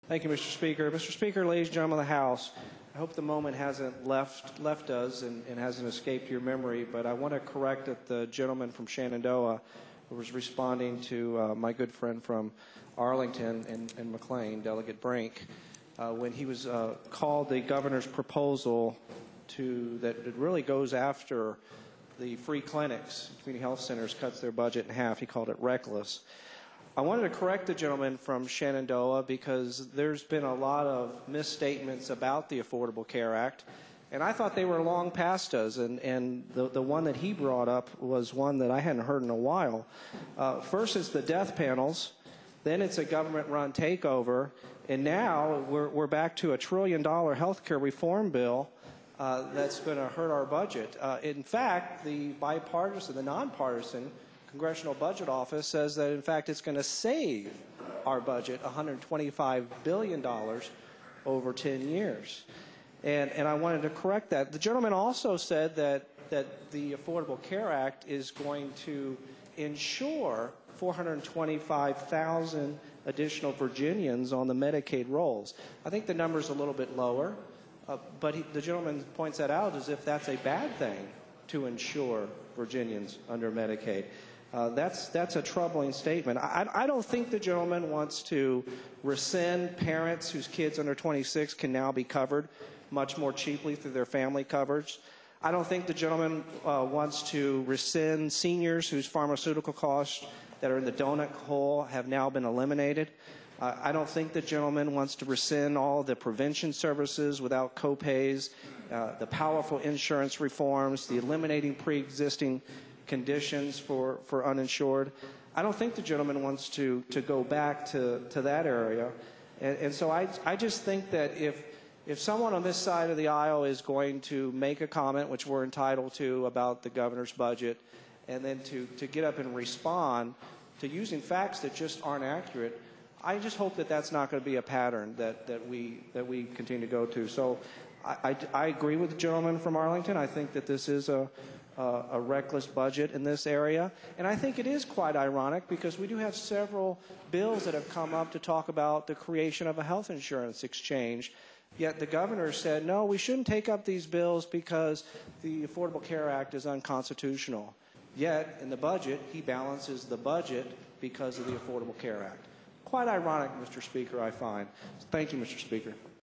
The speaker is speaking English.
Thank you, Mr. Speaker. Mr. Speaker, ladies and gentlemen of the House, I hope the moment hasn't left us and hasn't escaped your memory, but I want to correct that the gentleman from Shenandoah who was responding to my good friend from Arlington and McLean, Delegate Brink, when he was called the governor's proposal that really goes after the free clinics, community health centers, cuts their budget in half. He called it reckless. I wanted to correct the gentleman from Shenandoah because there's been a lot of misstatements about the Affordable Care Act, and I thought they were long past us, and the one that he brought up was one that I hadn't heard in a while. First it's the death panels, then it's a government-run takeover, and now we're back to $1 trillion health care reform bill that's going to hurt our budget. In fact, the bipartisan, the nonpartisan Congressional Budget Office says that, in fact, it's going to save our budget $125 billion over 10 years. And I wanted to correct that. The gentleman also said that the Affordable Care Act is going to ensure 425,000 additional Virginians on the Medicaid rolls. I think the number's a little bit lower, but the gentleman points that out as if that's a bad thing to insure Virginians under Medicaid. That's a troubling statement. I don't think the gentleman wants to rescind parents whose kids under 26 can now be covered much more cheaply through their family coverage. I don't think the gentleman wants to rescind seniors whose pharmaceutical costs that are in the donut hole have now been eliminated. I don't think the gentleman wants to rescind all the prevention services without co-pays, the powerful insurance reforms, the eliminating pre-existing conditions for uninsured. I don't think the gentleman wants to go back to that area. And so I just think that if someone on this side of the aisle is going to make a comment, which we're entitled to, about the governor's budget, and then to get up and respond to using facts that just aren't accurate, I just hope that that's not going to be a pattern that we continue to go to. So I agree with the gentleman from Arlington. I think that this is a reckless budget in this area. And I think it is quite ironic because we do have several bills that have come up to talk about the creation of a health insurance exchange. Yet the governor said, no, we shouldn't take up these bills because the Affordable Care Act is unconstitutional. Yet in the budget, he balances the budget because of the Affordable Care Act. Quite ironic, Mr. Speaker, I find. Thank you, Mr. Speaker.